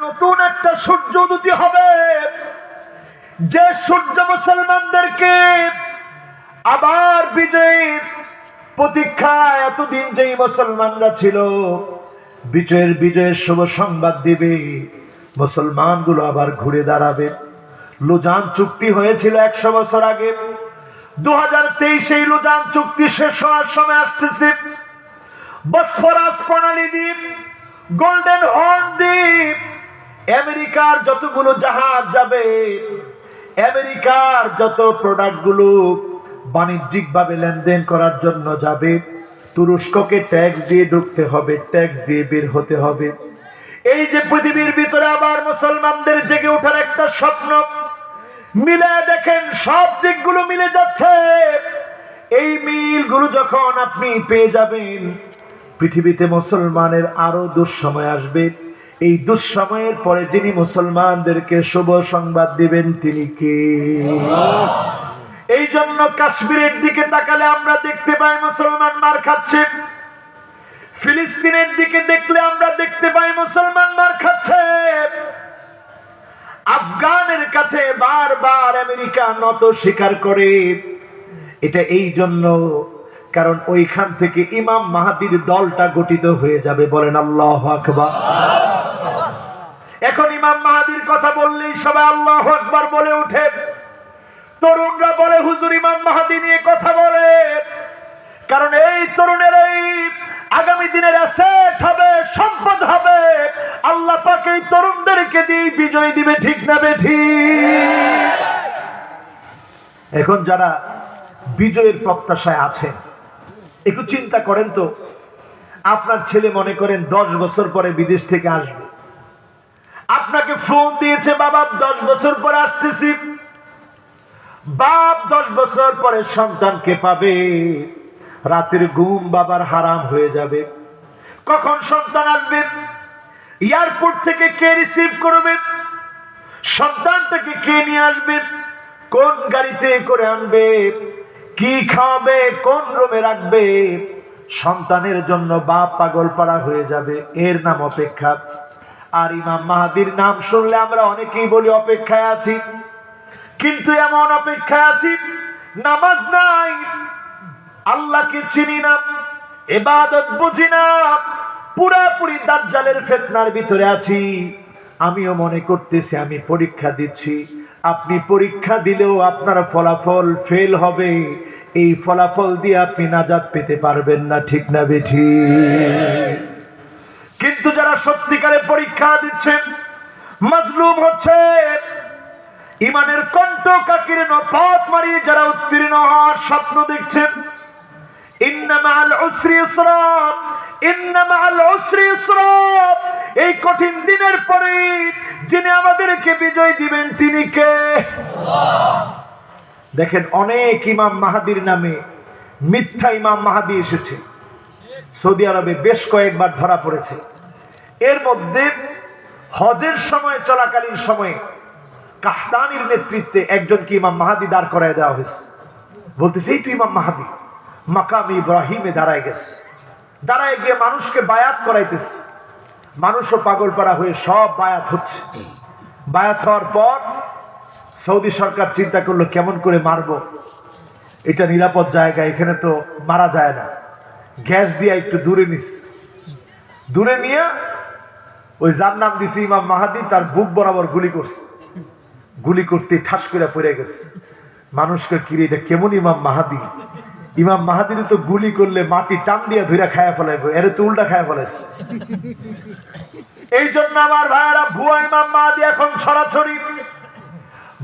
নতুন একটা সূর্য উদয় হবে, যে সূর্য মুসলমানদেরকে আবার বিজয়ের প্রতীক্ষায় এতদিন যেই মুসলমানরা ছিল বিজয়ের শুভ সংবাদ দিবে। মুসলমানগুলো আবার ঘুরে দাঁড়াবে। লুজান চুক্তি হয়েছিল 100 বছর আগে। 2023 এই লুজান চুক্তি শেষ হওয়ার সময় আসতেছে। বসফরাস প্রণালী দ্বীপ, গোল্ডেন হর্ন দ্বীপ, আমেরিকার যতগুলো জাহাজ যাবে, আমেরিকার যত প্রোডাক্ট গুলো বাণিজ্যিক ভাবে লেনদেন করার জন্য যাবে, তুরস্ককে ট্যাক্স দিয়ে ঢুকতে হবে, ট্যাক্স দিয়ে বের হতে হবে। এই যে পৃথিবীর ভিতরে আবার মুসলমানদের জেগে ওঠার একটা স্বপ্ন, মিলে দেখেন সব দিকগুলো মিলে যাচ্ছে। এই মিলগুলো যখন আপনি পেয়ে যাবেন, পৃথিবীতে মুসলমানের আরো দুঃসময় আসবে। এই দুঃসময়ের পরে যিনি মুসলমানদেরকে শুভ সংবাদ দিবেন তিনি কে? এই জন্য কাশ্মীরের দিকে তাকালে আমরা দেখতে পাই মুসলমান মার খাচ্ছে। ফিলিস্তিনের দিকে দেখলে আমরা দেখতে পাই মুসলমান মার খাচ্ছে। আফগানের কাছে বারবার আমেরিকা নত স্বীকার করে। এটা এই জন্য কারণ ওইখান থেকে ইমাম মাহাদির দলটা গঠিত হয়ে যাবে। বলেন আল্লাহু আকবার। এখন ইমাম মাহাদির কথা বললেই সবাই আল্লাহু আকবার বলে ওঠে। তরুণরা বলে হুজুর ইমাম মাহাদি নিয়ে কথা বলে, কারণ এই তরুণের এই আগামী দিনের অ্যাসেট হবে, সম্পদ হবে। আল্লাহ পাক এই তরুণদেরকে দিয়ে বিজয় দিবে, ঠিক না বেঠিক? এখন যারা বিজয়ের প্রত্যাশায় আছেন একটু চিন্তা করেন তো, আপনার ছেলে মনে করেন 10 বছর পরে বিদেশ থেকে আসবে, আপনাকে ফোন দিয়েছে বাবা 10 বছর পরে আসতেছি। বাপ 10 বছর পরে সন্তানকে পাবে, রাতের ঘুম বাবার হারাম হয়ে যাবে। কখন সন্তান আসবে, এয়ারপোর্ট থেকে কে রিসিভ করবে, সন্তানটাকে কে নিয়ে আসবে, কোন গাড়িতে করে আনবে, কি খাওয়াবে, কোন রুমে রাখবে, সন্তানের জন্য বাপ পাগল পাড়া হয়ে যাবে। এর নাম অপেক্ষা। আর ইমাম মাহাদির নাম শুনলে আমরা অনেকেই বলি অপেক্ষায় আছি, কিন্তু এমন অপেক্ষায় আছি নামাজ নাই, আল্লাহকে চিনি না, ইবাদত বুঝি না, পুরাপুরি দাজ্জালের ফিতনার ভিতরে আছি। আমিও মনে করতেছি আমি পরীক্ষা দিচ্ছি। আপনি পরীক্ষা দিলেও আপনার ফলাফল ফেল হবে। এই ফলাফল দিয়ে আপনি নাজাত পেতে পারবেন না, ঠিক না বেঠিক? কিন্তু যারা সত্যিকারে পরীক্ষা দিচ্ছেন, মাজলুম হচ্ছে, ইমানের কণ্ঠ কাকিরণ পথ মারিয়ে যারা উত্তীর্ণ হওয়ার স্বপ্ন দেখছেন, ইন্না মাআল উসরি ইউসরা, ইন্না মাআল উসরি ইউসরা, এই কঠিন দিনের পরে যিনি আমাদেরকে বিজয় দিবেন তিনি কে? দেখেন অনেক ইমাম মাহাদির নামে মিথ্যা ইমাম মাহাদি এসেছে, সৌদি আরবে বেশ কয়েকবার ধরা পড়েছে। এর মধ্যে হজের সময় চলাকালীন সময়ে কাহতানির নেতৃত্বে একজনকে ইমাম মাহাদি দাঁড় করায় দেওয়া হয়েছে। বলতেছে এই তো ইমাম মাহাদি মাকাম ইব্রাহিমে দাঁড়ায় গেছে, দাঁড়ায় গিয়ে মানুষকে বায়াত করাইতেছে। মানুষও পাগল পাড়া হয়ে সব বায়াত হচ্ছে। বায়াত হওয়ার পর সৌদি সরকার চিন্তা করলো কেমন করে মারবো, এটা নিরাপদ জায়গা, এখানে তো মারা যায় না। গ্যাস দিয়ে একটু দূরে নিস, দূরে নিয়ে ওই যার নাম দিছে ইমাম মাহাদি তার বুক বরাবর গুলি করছে। গুলি করতে ঠাস করে পড়ে গেছে। মানুষকে কিরে এটা কেমন ইমাম মাহাদি? ইমাম মাহাদির তো গুলি করলে মাটি টান দিয়ে ধরে খায়া ফেলাইবো, এর তো উল্টা খায়া ফেলাইছে। এই জন্য আমার ভাইয়ারা, ভুয়া ইমাম মাহাদি এখন ছড়াছড়ি।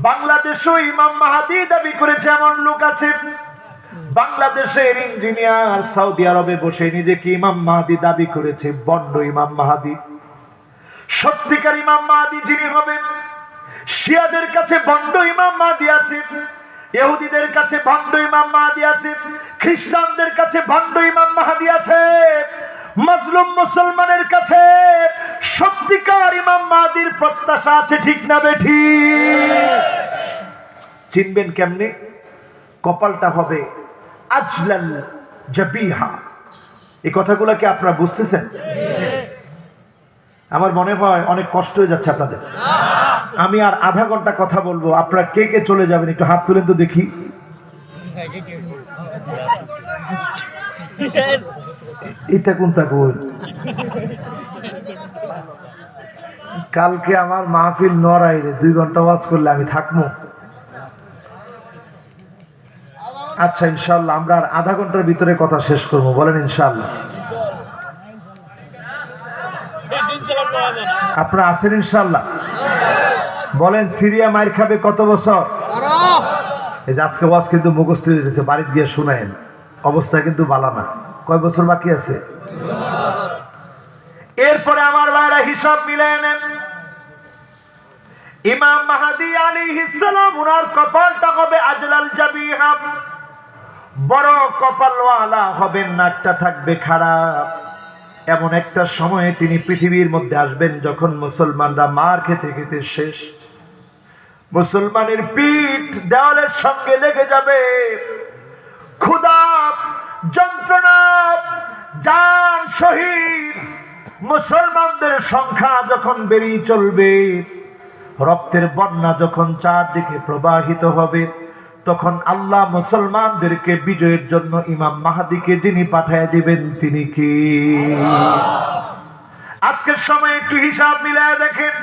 বাংলাদেশেও ইমাম মাহাদি দাবি করেছে এমন লোক আছে। বাংলাদেশের ইঞ্জিনিয়ার সৌদি আরবে বসে নিজেকে ইমাম মাহাদি দাবি করেছে। বন্ড ইমাম মাহাদি। সত্যিকার ইমাম মাহাদি যিনি হবে, শিয়াদের কাছে বন্ড ইমাম মাহাদি আছে, ইহুদিদের কাছে ভণ্ড ইমাম মাহাদি আছে, খ্রিস্টানদের কাছে ভণ্ড ইমাম মাহাদি আছে, মাজলুম মুসলমানের কাছে সত্যিকার ইমাম মাহাদির প্রত্যাশা আছে, ঠিক না বেঠিক? চিনবেন কেমনে? কপালটা হবে আজলাল জাবিহা। এই কথাগুলো কি আপনারা বুঝতেছেন? আমার মনে হয় অনেক কষ্ট হয়ে যাচ্ছে আপনাদের। আমি আর আধা ঘন্টা কথা বলবো, আপনারা কে কে চলে যাবেন একটু হাত তুলেন তো দেখি। এটা কোনটা কই? কালকে আমার মাহফিল নড়াইরে 2 ঘন্টা ওয়াজ করলে আমি থাকবো? আচ্ছা ইনশাআল্লাহ আমরা আর আধা ঘন্টার ভিতরে কথা শেষ করব, বলেন ইনশাআল্লাহ। আপনারা আছেন ইনশাআল্লাহ? বলেন সিরিয়া মাইর খাবে কত বছর? এই যে আজকে ওয়াজ কিন্তু মুখস্থ হয়ে গেছে, বাড়িতে গিয়ে শুনায়েন, অবস্থা কিন্তু ভালো না। কয় বছর বাকি আছে? এরপরে আমার ভাইরা হিসাব মিলিয়ে নেন। ইমাম মাহদী আলাইহিস সালাম ওনার কপালটা হবে আজলাল জাবিহা, বড় কপালওয়ালা হবেন, নাকটা থাকবে খারাপ। এমন একটা সময়ে তিনি পৃথিবীর মধ্যে আসবেন যখন মুসলমানরা মার খেতে খেতে শেষ, মুসলমানের পিঠ দেওয়ালের সঙ্গে লেগে যাবে, ক্ষুধা যন্ত্রণা জান শহীদ মুসলমানদের সংখ্যা যখন বেরিয়ে চলবে, রক্তের বন্যা যখন চারদিকে প্রবাহিত হবে, তখন আল্লাহ মুসলমানদেরকে বিজয়ের জন্য ইমাম মাহদীকে যিনি পাঠিয়ে দিবেন তিনি কি? আজকের সময় একটু হিসাব মিলায় দেখেন,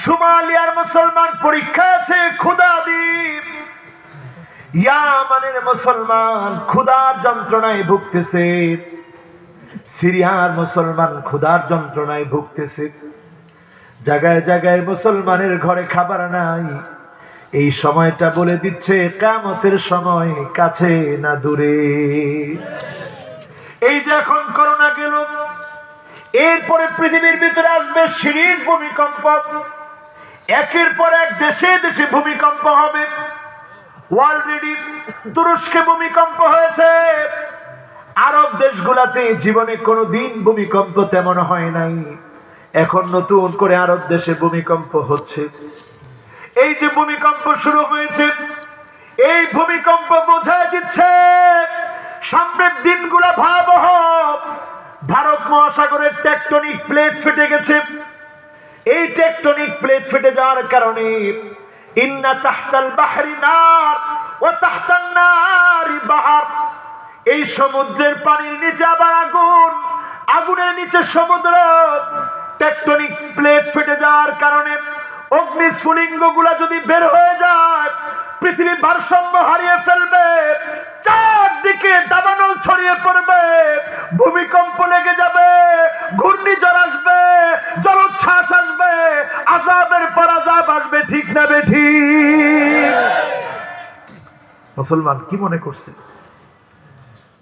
সোমালিয়ার মুসলমান পরীক্ষা আছে ক্ষুধাদিন, ইয়ামানের মুসলমান ক্ষুধার যন্ত্রণায় ভুগতেছে, সিরিয়ার মুসলমান ক্ষুধার যন্ত্রণায় ভুগতেছে, জায়গায় জায়গায় মুসলমানের ঘরে খাবার নাই। এই সময়টা বলে দিচ্ছে কিয়ামতের সময় কাছে না দূরে। এই যে এখন করোনা গেল, এরপরে পৃথিবীর ভিতরে আসবে সিরিজ ভূমিকম্প, একের পর এক দেশে দেশে ভূমিকম্প হবে। অলরেডি তুরস্কে ভূমিকম্প হয়েছে, আরব দেশগুলাতে জীবনে কোনোদিন ভূমিকম্প তেমন হয় নাই, এখন নতুন করে আরব দেশে ভূমিকম্প হচ্ছে। এই যে ভূমিকম্প শুরু হয়েছে, এই ভূমিকম্প বোঝায় দিচ্ছে সামনের দিনগুলো ভয়াবহ। ভারত মহাসাগরের টেকটনিক প্লেট ফেটে গেছে, এই টেকটনিক প্লেট ফেটে যাওয়ার কারণে ইন্না তাহতাল বাহরি নার ওয়া তাহতান নারি বাহর, এই সমুদ্রের পানির নিচে আবার আগুন, আগুনের নিচে সমুদ্র। টেকটনিক প্লেট ফেটে যাওয়ার কারণে অগ্নিস্ফুলিঙ্গ গুলা যদি বের হয়ে যায়, পৃথিবী ভারসাম্য হারিয়ে ফেলবে, চারদিকে দাবানল ছড়িয়ে পড়বে, ভূমিকম্প লেগে যাবে, ঘূর্ণিঝড় আসবে, জলোচ্ছ্বাস আসবে, আযাবের পর আযাব আসবে, ঠিক না বেঠিক? মুসলমান কি মনে করছে?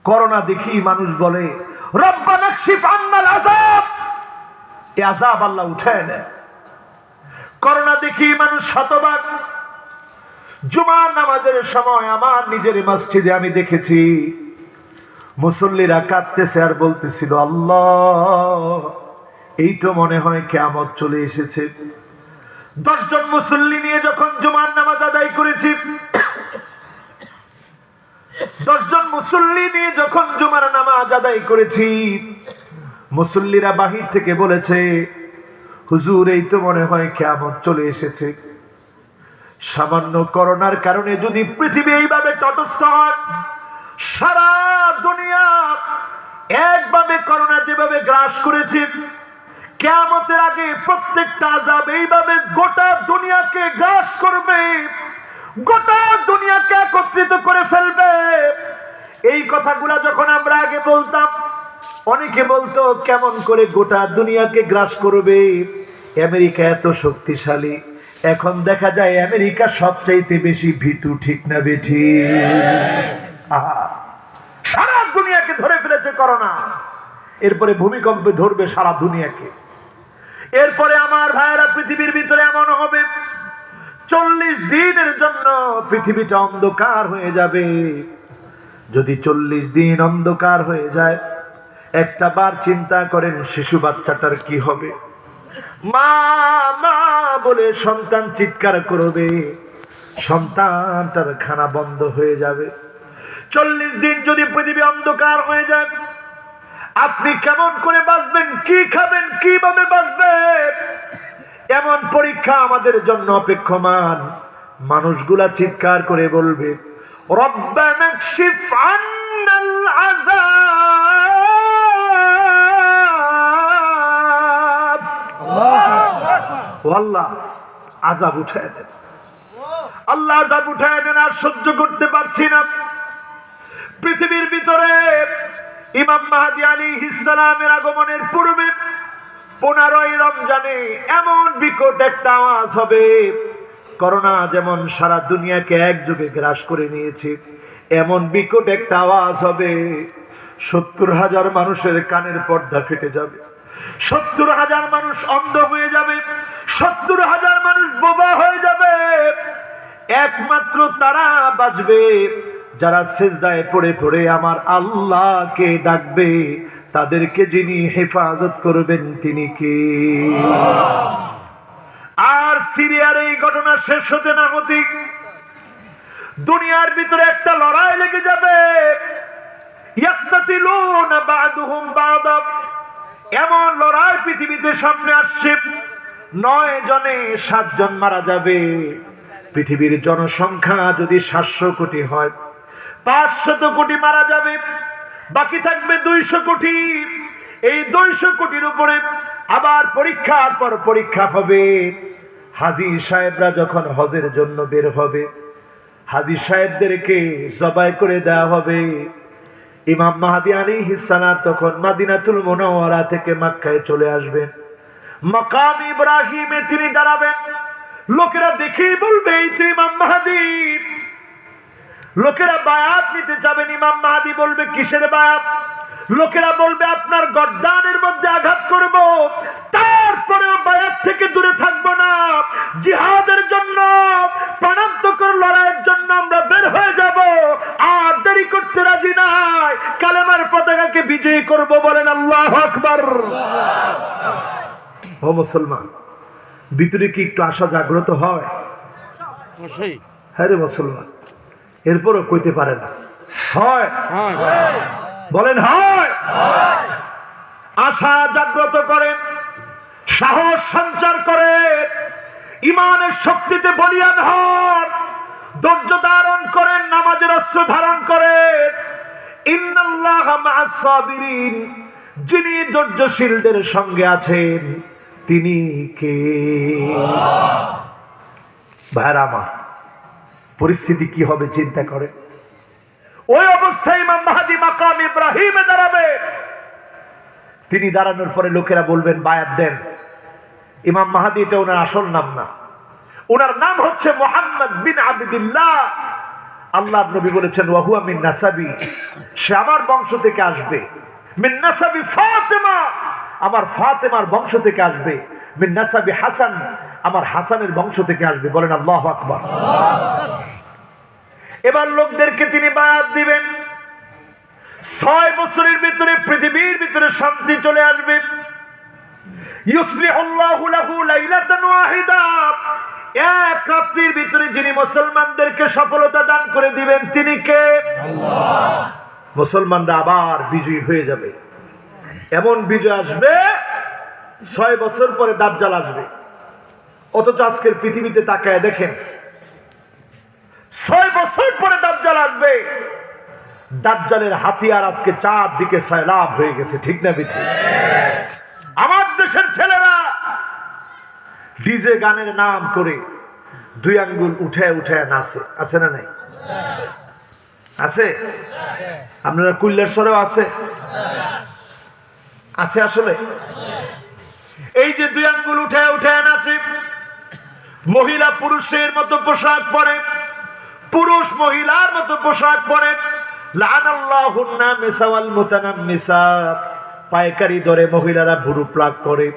করোনা দেখি মানুষ বলে রব্বানা কশিফ আন্নাল আযাব, এই আযাব আল্লাহ উঠায় নেয়। করোনা দেখি মানুষ শতভাগ। জুমার নামাজের সময় আমার নিজের মসজিদে আমি দেখেছি মুসল্লিরা কাঁদতেছে আর বলতেছিল, আল্লাহ এই তো মনে হয় কিয়ামত চলে এসেছে। 10 জন মুসল্লি নিয়ে যখন জুমার নামাজ আদায় করেছি, 10 জন মুসল্লি নিয়ে যখন জুমার নামাজ আদায় করেছি, মুসল্লিরা বাহির থেকে বলেছে, হুজুর এই তো মনে হয় কিয়ামত চলে এসেছে। সামান্য করোনার কারণে যদি পৃথিবী এইভাবে তটস্থ হয়, সারা দুনিয়া একভাবে করোনা যেভাবে গ্রাস করেছে, কিয়ামতের আগে প্রত্যেকটা আযাব এইভাবে গোটা দুনিয়াকে গ্রাস করবে, গোটা দুনিয়াকে একত্রিত করে ফেলবে। এই কথাগুলা যখন আমরা আগে বলতাম, অনেকে বলতো কেমন করে গোটা দুনিয়াকে গ্রাস করবে, আমেরিকা এত শক্তিশালী। এখন দেখা যায় আমেরিকা সবচাইতে বেশি ভীতু, ঠিক না বেঠিক? সারা দুনিয়াকে ধরে ফেলেছে করোনা, এরপরে ভূমিকম্পে ধরবে সারা দুনিয়াকে। এরপরে আমার ভাইয়েরা পৃথিবীর ভিতরে এমন হবে 40 দিনের জন্য পৃথিবীটা অন্ধকার হয়ে যাবে। যদি 40 দিন অন্ধকার হয়ে যায়, একটা বার চিন্তা করেন শিশু বাচ্চাটার কি হবে? মা মা বলে সন্তান চিৎকার করবে, সন্তানটার খানা বন্ধ হয়ে যাবে। 40 দিন যদি পৃথিবী অন্ধকার হয়ে যায়, আপনি কেমন করে বাঁচবেন, কি খাবেন, কিভাবে বাঁচবেন, এমন পরীক্ষা আমাদের জন্য অপেক্ষমান। মানুষগুলা চিৎকার করে বলবে, রব্বানা কশিফ আন্নাল আযাব, আল্লাহ আযাব উঠায় দেন, আল্লাহ আযাব উঠায় দেন, আর সহ্য করতে পারছি না। পৃথিবীর ভিতরে ইমাম মাহদী আলাইহিস সালামের আগমনের পূর্বে 15ই রমজানে এমন বিকট একটা আওয়াজ হবে, করোনা যেমন সারা দুনিয়াকে একযোগে গ্রাস করে নিয়েছে, এমন বিকট একটা আওয়াজ হবে। 70,000 মানুষের কানের পর্দা ফেটে যাবে, 70,000 মানুষ অন্ধ হয়ে যাবে, 70,000 মানুষ বোবা হয়ে যাবে। একমাত্র তারা বাঁচবে যারা সিজদায় পড়ে পড়ে আমার আল্লাহকে ডাকবে, তাদেরকে যিনি হেফাজত করবেন তিনি কে? আর সিরিয়ার এই ঘটনা শেষ হতে না হতে দুনিয়ার ভিতরে একটা লড়াই লেগে যাবে। ইয়াকতাতিলুনা বা'দুহুম বা'দা, এমন লড়াই পৃথিবীতে সামনে আসছে। 9 জনে 7 জন মারা যাবে। পৃথিবীর জনসংখ্যা যদি 700 কোটি হয়, 500 কোটি মারা যাবে, বাকি থাকবে 200 কোটি। এই 200 কোটির উপরে আবার পরীক্ষার পর পরীক্ষা হবে। হাজী সাহেবরা যখন হজের জন্য বের হবে, হাজী সাহেবদেরকে জবাই করে দেওয়া হবে। ইমাম মাহদী আলাইহিস সালাম তখন মদিনাতুল মুনাওয়ারা থেকে মক্কায় চলে আসবেন। মাকাম ইব্রাহিমে তিনি দাঁড়াবেন। লোকেরা দেখেই বলবে, এই তো ইমাম মাহদী। লোকেরা বায়াত নিতে যাবেন, ইমাম মাহদী বলবে, কিসের বায়াত? লোকেরা বলবে, আপনার গর্দানের মধ্যে আঘাত করব, তারপরেও বায়াত থেকে দূরে থাকবো না। জিহাদের জন্য, প্রাণান্তকর লড়াইয়ের জন্য আমরা বের হয়ে যাব, আর দেরি করতে রাজি নাই। কালেমার পতাকাকে বিজয়ী করব, বলেন আল্লাহু আকবার। ও মুসলমান, ভিতরে কি একটু আশা জাগ্রত হয়? হ্যাঁ রে মুসলমান, এরপরও কইতে পারে না হয়, বলেন হয়। আশা জাগ্রত করেন, সাহস সঞ্চার করেন, ইমানের শক্তিতে বলিয়ান হন, ধৈর্য ধারণ করেন, নামাজের অস্ত্র ধারণ করেন। ইন্নাল্লাহা মা'আস সাবিরিন, যিনি ধৈর্যশীলদের সঙ্গে আছেন তিনি কে? ভাইরা আমার, পরিস্থিতি কি হবে চিন্তা করে। ওই অবস্থায় ইমাম মাহদী মাকাম ইব্রাহিমে দাঁড়াবে। তিনি দাঁড়ানোর পরে লোকেরা বলবেন, বায়াত দেন। ইমাম মাহদী এটা ওনার আসল নাম না, ওনার নাম হচ্ছে মুহাম্মদ বিন আবদুল্লাহ। আল্লাহর নবী বলেছেন, ওয়া হুয়া মিন নাসাবি, সে আমার বংশ থেকে আসবে। মিন নাসাবি ফাতেমা, আমার ফাতেমার বংশ থেকে আসবে। মিন নাসাবি হাসান, আমার হাসানের বংশ থেকে আসবে। বলেন আল্লাহু আকবার। এবার লোকদেরকে তিনি বায়াত দিবেন। 6 বছরের ভিতরে পৃথিবীর ভিতরে শান্তি চলে আসবে। ইউসলিহুল্লাহু লাহু লাইলাতান ওয়াহিদা, এক রাত্রির ভিতরে যিনি মুসলমানদেরকে সফলতা দান করে দিবেন তিনি কে? আল্লাহ। মুসলমানরা আবার বিজয়ী হয়ে যাবে। এমন বিজয় আসবে, 6 বছর পরে দাজ্জাল আসবে। অথচ আজকের পৃথিবীতে তাকায় দেখেন, 6 বছর পরে দাজ্জাল আসবে। দাজ্জালের হাতিয়ার আজকে চারদিকে সয়লাব হয়ে গেছে, ঠিক না বেঠি? আমার দেশের ছেলেরা ডিজে গানের নাম করে 2 আঙ্গুল উঠায় উঠায় নাচে, আছে না নাই? আছে। আপনারা কুল্লেশ্বরেও আছে, আছে আসলে। এই যে 2 আঙ্গুল উঠায় উঠায় নাচে, মহিলা পুরুষের মতো পোশাক পরে, পুরুষ মহিলার মতো পোশাক পরে। লানাল্লাহুন নামিসা ওয়াল মুতানাম্মিসা, পায়কারি দরে মহিলারা ভুরু প্লাগ করে।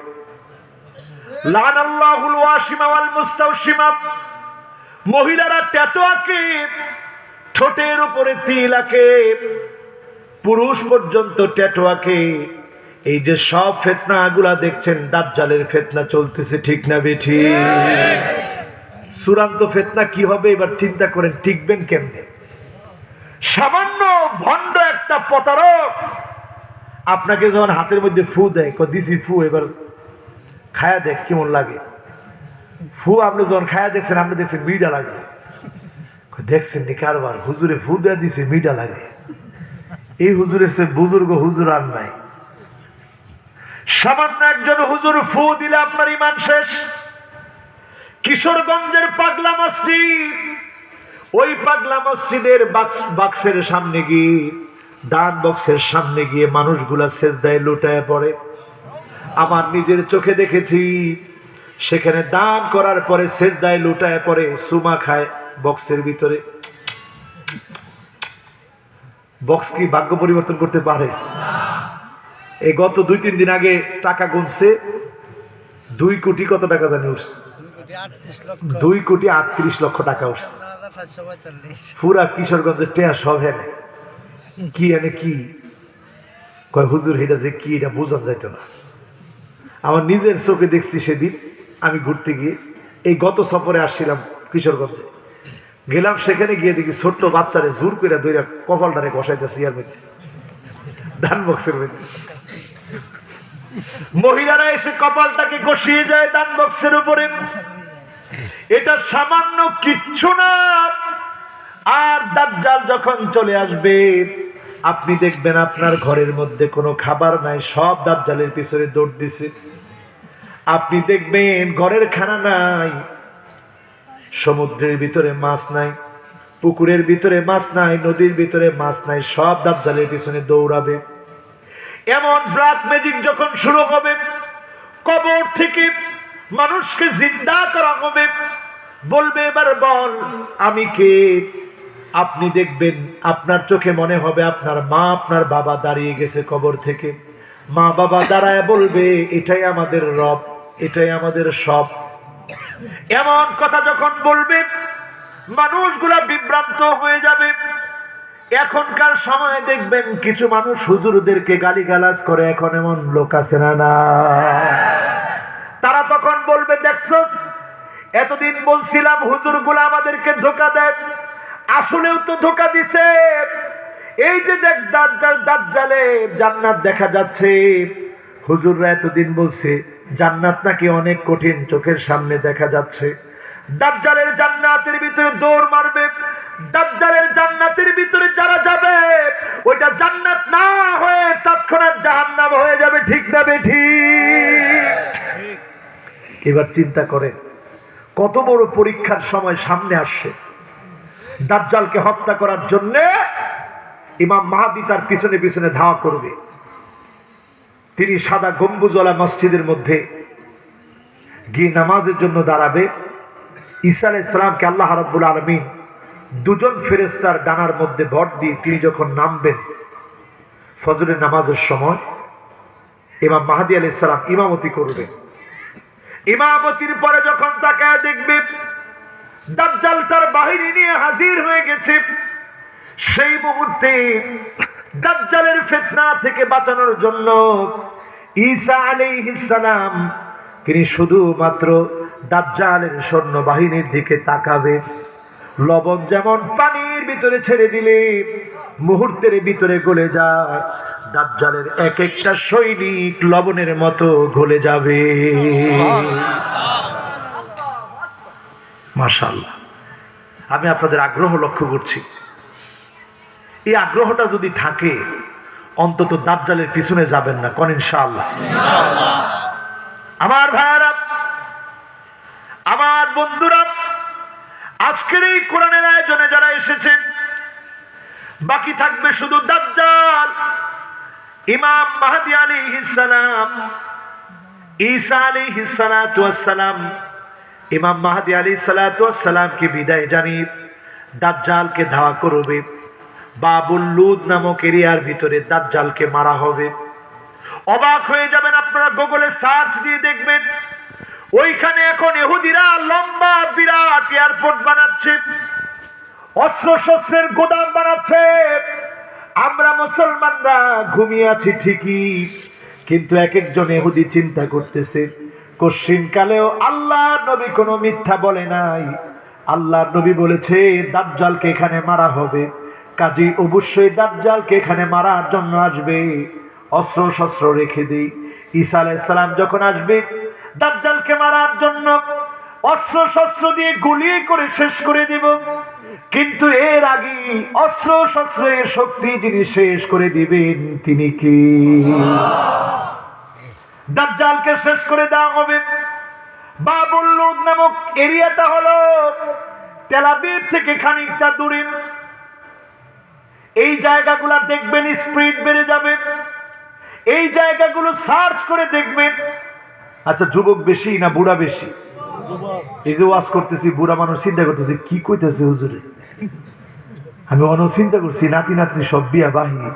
লানাল্লাহুল ওয়াশিমা ওয়াল মুস্তাওশিমা, মহিলারা ট্যাটু আঁকে, ঠোঁটের উপরে তিল আঁকে, পুরুষ পর্যন্ত ট্যাটু আঁকে। এই যে সব ফিতনাগুলা দেখছেন, দাজ্জালের ফিতনা চলতেছে, ঠিক না বেঠি? চূড়ান্ত ফিতনা কি হবে এবার চিন্তা করেন, টিকবেন কেমনে? সামান্য ভণ্ড একটা প্রতারক আপনাকে যখন হাতের মধ্যে ফু দেয়, দিছি ফু, এবার খায়া দেখ কেমন লাগে। ফু আপনি যখন খায়া দেখছেন, আপনি দেখছেন মিঠা লাগছে। দেখছেন নি কারবার, হুজুরে ফু দেয়া দিছে, মিঠা লাগে। এই হুজুরের সে বুজুর্গ হুজুর আর নাই। সামান্য একজন হুজুর ফু দিলে আপনার ইমান শেষ। কিশোরগঞ্জের পাগলা মসজিদ, ওই পাগলা মসজিদের বাক্সের সামনে গিয়ে, দান বক্সের সামনে গিয়ে মানুষগুলা সেজদায় লুটায় পড়ে। আমার নিজের চোখে দেখেছি, সেখানে দান করার পরে সেজদায় লুটায় পড়ে, সুমা খায় বক্সের ভিতরে। বক্স কি ভাগ্য পরিবর্তন করতে পারে? এই গত 2-3 দিন আগে টাকা গুনছে, 2 কোটি কত টাকা জানি উঠছে, 2,38,00,000 টাকা উঠছে। পুরা কিশোরগঞ্জের টেয়া সব হেনে কি এনে কি কয় হুজুর, এটা যে কি এটা বোঝা যাইত না। আমার নিজের চোখে দেখছি সেদিন আমি ঘুরতে গিয়ে, এই গত সফরে আসছিলাম কিশোরগঞ্জে, গেলাম সেখানে গিয়ে দেখি ছোট্ট বাচ্চারে জোর করে ধরে কপালটারে ঘষাইতেছি আর মধ্যে, দান বক্সের মধ্যে। মহিলারা এসে কপালটাকে ঘষিয়ে যায় দান বক্সের উপরে। এটা সামান্য কিচ্ছু না। আর দাজ্জাল যখন চলে আসবে, আপনি দেখবেন আপনার ঘরের মধ্যে কোনো খাবার নাই, সব দাজ্জালের পিছনে দৌড় দিছে। আপনি দেখবেন ঘরের খানা নাই, সমুদ্রের ভিতরে মাছ নাই, পুকুরের ভিতরে মাছ নাই, নদীর ভিতরে মাছ নাই, সব দাজ্জালের পিছনে দৌড়াবে। এমন ব্ল্যাক ম্যাজিক যখন শুরু হবে, কবর থেকে মানুষকে জিন্দা করা হবে, বলবে এবার বল আমি কে। আপনি দেখবেন আপনার চোখে মনে হবে আপনার মা আপনার বাবা দাঁড়িয়ে গেছে কবর থেকে। মা বাবা দাঁড়ায় বলবে এটাই আমাদের রব, এটাই আমাদের সব। এমন কথা যখন বলবে, মানুষগুলা বিভ্রান্ত হয়ে যাবে। এখনকার সময়ে দেখবেন কিছু মানুষ হুজুরদেরকে গালিগালাজ করে, এখন এমন লোক আছে না না? তারা তখন বলবে দেখছো, এতদিন বলছিলাম হুজুরগুলা আমাদেরকে ধোঁকা দেয়, আসলেও তো ধোঁকা দিছে। এই যে দেখ দাজ্জালে জান্নাত দেখা যাচ্ছে, হুজুররা এতদিন বলছে জান্নাত নাকি অনেক কঠিন, চোখের সামনে দেখা যাচ্ছে। দাজ্জালের জান্নাতের ভিতরে দৌড় মারবে, দাজ্জালের জান্নাতের ভিতরে যারা যাবে ওইটা জান্নাত না হয়ে তৎক্ষণাৎ জাহান্নাম হয়ে যাবে। ঠিক না বেঠিক? এবার চিন্তা করেন কত বড় পরীক্ষার সময় সামনে আসছে। দাজ্জালকে হত্যা করার জন্য ইমাম মাহদী তার পিছনে পিছনে ধাওয়া করবে। তিনি সাদা গম্বুজওয়ালা মসজিদের মধ্যে গিয়ে নামাজের জন্য দাঁড়াবে। ঈসা আলাইহিস সালামকে আল্লাহ রাব্বুল আলামিন 2 ফেরেশতার ডানার মধ্যে ভর দিয়ে তিনি যখন নামবেন ফজরের নামাজের সময়, ইমাম মাহদী আলাইহিস সালাম ইমামতি করবে। ইমামতির পরে যখন তাকায় দেখবে দাজ্জাল তার বাহিনী নিয়ে হাজির হয়ে গেছে, সেই মুহূর্তে দাজ্জালের ফিতনা থেকে বাঁচানোর জন্য ঈসা আলাইহিস সালাম তিনি শুধুমাত্র দাজ্জালের সৈন্য বাহিনীর দিকে তাকাবে। লবণ যেমন পানির ভিতরে ছেড়ে দিলে মুহূর্তের ভিতরে গলে যায়, দাজ্জালের এক একটা সৈনিক লবণের মতো গলে যাবে। মাশাআল্লাহ। আমি আপনাদের আগ্রহ লক্ষ্য করছি। এই আগ্রহটা যদি থাকে অন্তত দাজ্জালের পিছনে যাবেন না, কোন ইনশাআল্লাহ। আমার ভাইরা, আমার বন্ধুরা, আজকের এই কোরআনের আয়োজনে যারা এসেছেন, বাকি থাকবে শুধু দাজ্জাল, ইমাম মাহদী আলাইহিস সালাম, ঈসা আলাইহিস সালাতু ওয়াস সালাম। ইমাম মাহদী আলাইহিস সালাতু ওয়াস সালামকে বিদায় জানিয়ে দাজ্জালকে ধাওয়া করবে। বাবুল লুদ নামক এরিয়ার ভিতরে দাজ্জালকে মারা হবে। অবাক হয়ে যাবেন আপনারা, গুগলে সার্চ দিয়ে দেখবেন ওইখানে এখন ইহুদিরা লম্বা বিরাট এয়ারপোর্ট বানাচ্ছে, অস্ত্র শস্ত্রের গোদাম বানাচ্ছে। আমরা মুসলমানরা ঘুমিয়ে আছি ঠিকই, কিন্তু এক একজন ইহুদি চিন্তা করতেছে কশিনকালেও আল্লাহর নবী কোনো মিথ্যা বলে নাই। আল্লাহর নবী বলেছে দাজ্জালকে এখানে মারা হবে, কাজী অবশ্যই দাজ্জালকে এখানে মারার জন্য আসবে। অস্ত্র শস্ত্র রেখে দিই। ঈসা আলাইহিস সালাম যখন আসবে দাজ্জালকে মারার জন্য অস্ত্র শস্ত্র দিয়ে গুলি করে শেষ করে দিব, কিন্তু এর আগে অস্ত্র শস্ত্রের শক্তি যিনি শেষ করে দিবেন তিনি কি? দাজ্জালকে শেষ করে দেওয়া হবে। বাবুল লুদ নামক এরিয়াটা হলো তেল আবিব থেকে খানিকটা দূরে। এই জায়গাগুলো দেখবেন স্পিড বেড়ে যাবে, এই জায়গাগুলো সার্চ করে দেখবেন। আচ্ছা, যুবক বেশি না বুড়া বেশি? এই যে ওয়াজ করতেছি, বুড়া মানুষ চিন্তা করতেছি কি কইতেছে হুজুরে। আমি অন্য চিন্তা করছি নাতি নাতনি সব বিয়া বাহিনী,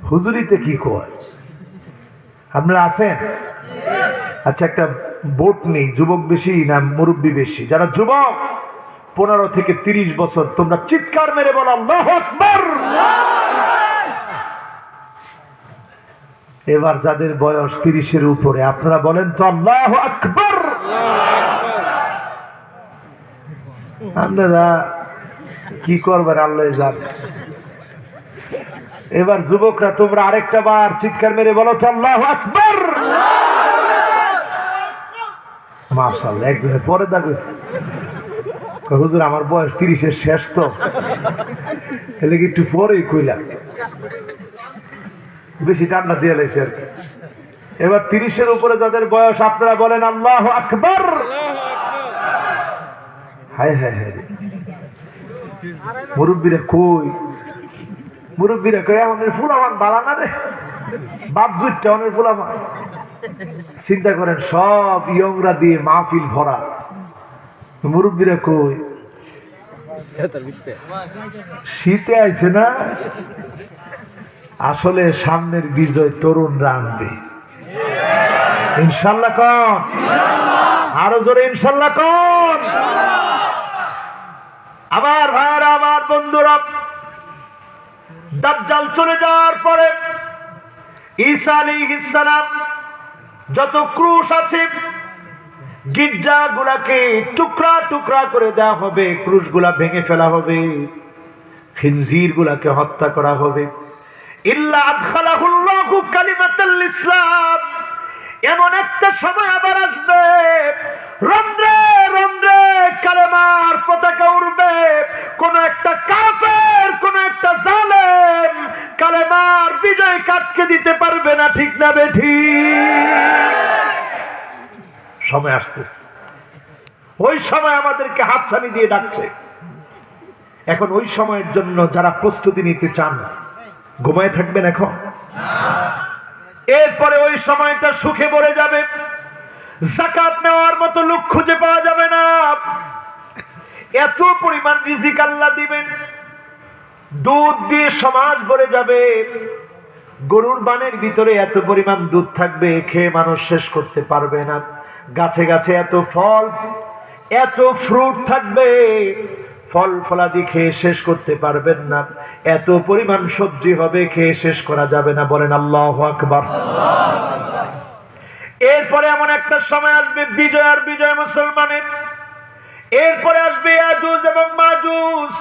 হুজুরিতে কি কয়? আপনারা আছেন? আচ্ছা, একটা ভোট নেই, যুবক বেশি না মুরব্বী বেশি? যারা যুবক 15 থেকে 30 বছর, তোমরা চিৎকার মেরে বলো আল্লাহু আকবার। এবার যাদের বয়স 30-এর উপরে, আপনারা বলেন তো আল্লাহু আকবার। আপনারা কি করবেন আল্লাহ জানে। এবার যুবকরা তোমরা আরেকটা বার চিৎকার মেরে বলো তো আল্লাহু আকবার। মাশাআল্লাহ, একজনের পরে দাঁড়িয়েছে, হুজুর আমার বয়স 30-এর শেষ, তো তাহলে কি একটু পরেই কইলাম, বেশি ঠান্ডা দিয়ে লেগেছে আর কি। এবার 30-এর উপরে যাদের বয়স, আপনারা বলেন আল্লাহু আকবার। হায় হায় হায়, মুরব্বীরা কই? মুরব্বীরা কই আমাদের ফুলাবান বালা না রে, বাপ জুটটা অনেক ফুলাবান। চিন্তা করেন সব ইয়ংরা দিয়ে মাহফিল ভরা, মুরব্বীরা কই? শীতে আইছে না, আসলে সামনের বিজয় তরুণরা আনবে ইনশাল্লাহ। কোন? আরো জোরে ইনশাল্লাহ কোন? আমার ভাইরা, আমার বন্ধুরা, দাজ্জাল চলে যাওয়ার পরে ঈসা আলাইহিস সালাম যত ক্রুশ আছে গির্জা গুলাকে টুকরা টুকরা করে দেওয়া হবে, ক্রুশ গুলা ভেঙে ফেলা হবে, খিনজির গুলাকে হত্যা করা হবে। ইল্লা আদখালাহুল্লাহু কালিমাতাল ইসলাম, এমন একটা সময় আবার আসবে রন্ধ্রে রন্ধ্রে কালেমার পতাকা উড়বে। কোন একটা কাফের, কোন একটা জালেম কালেমার বিজয় কাটকে দিতে পারবে না, ঠিক না বেঠিক? সময় আসতেছে, ওই সময় আমাদেরকে হাতছানি দিয়ে ডাকছে। এখন ওই সময়ের জন্য যারা প্রস্তুতি নিতে চান, ঘুমায় থাকবেন এখন। এরপরে ওই সময়টা সুখে ভরে যাবে, যাকাত নেওয়ার মতো লোক খুঁজে পাওয়া যাবে না। এত পরিমাণ রিজিক আল্লাহ দিবেন, দুধ দিয়ে সমাজ ভরে যাবে। গরুর বানের ভিতরে এত পরিমাণ দুধ থাকবে, খেয়ে মানুষ শেষ করতে পারবে না। গাছে গাছে এত ফল, এত ফ্রুট থাকবে, ফল ফলাদি খেয়ে শেষ করতে পারবেন না। এত পরিমাণ সবজি হবে, খেয়ে শেষ করা যাবে না। বলেন আল্লাহু আকবার। এরপরে এমন একটা সময় আসবে বিজয় আর বিজয় মুসলমানের। এরপরে আসবে ইয়াজুজ এবং মাজুজ,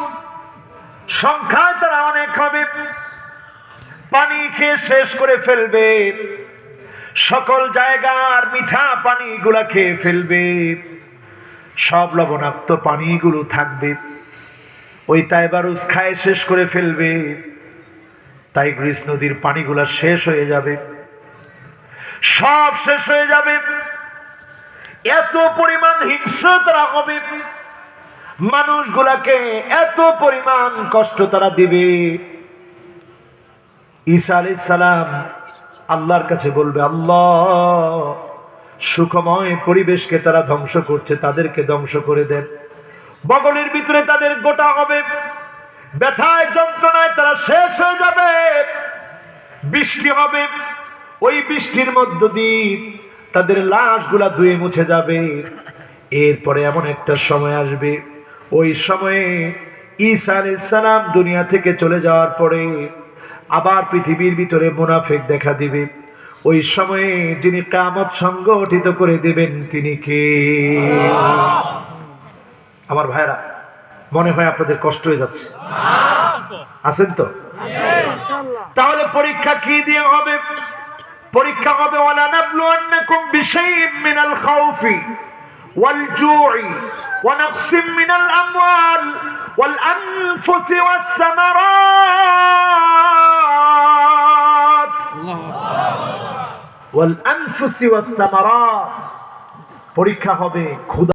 সংখ্যায় তারা অনেক হবে, পানি খেয়ে শেষ করে ফেলবে, সকল জায়গার মিঠা পানিগুলা খেয়ে ফেলবে, সব লবণাক্ত পানিগুলো থাকবে, ওই তাইবারুস খায় শেষ করে ফেলবে। টাইগ্রিস নদীর পানিগুলা শেষ হয়ে যাবে, সব শেষ হয়ে যাবে। এত পরিমাণ হিংস্র তারা হবে, মানুষগুলাকে এত পরিমাণ কষ্ট তারা দিবে। ঈসা আলাইহিস সালাম আল্লাহর কাছে বলবে, আল্লাহ সুখময় পরিবেশকে তারা ধ্বংস করছে, তাদেরকে ধ্বংস করে দেন। বগলের ভিতরে তাদের গোটা হবে, ব্যথায় যন্ত্রণায় তারা শেষ হয়ে যাবে। বৃষ্টি হবে, ওই বৃষ্টির মধ্য দিয়ে তাদের লাশগুলা ধুয়ে মুছে যাবে। এরপরে এমন একটা সময় আসবে, ওই সময়ে ঈসা আলাইহিস সালাম দুনিয়া থেকে চলে যাওয়ার পরে আবার পৃথিবীর ভিতরে মুনাফিক দেখা দিবে। ওই সময়ে যিনি কিয়ামত সংগঠিত করে দিবেন তিনি কে? আমার ভাইরা, মনে হয় আপনাদের কষ্ট হয়ে যাচ্ছে। আছেন তো? তাহলে পরীক্ষা কি দিয়ে হবে? পরীক্ষা হবে ওয়ালা নাবলুয়ান্নাকুম বিশাইইম মিনাল খাউফি ওয়াল জু'i ওয়া নাকসিম মিনাল আমওয়াল ওয়াল আনফুসি ওয়াস সামারাত ওয়াল আনফুসি ওয়াস সামারাত। পরীক্ষা হবে ক্ষুধা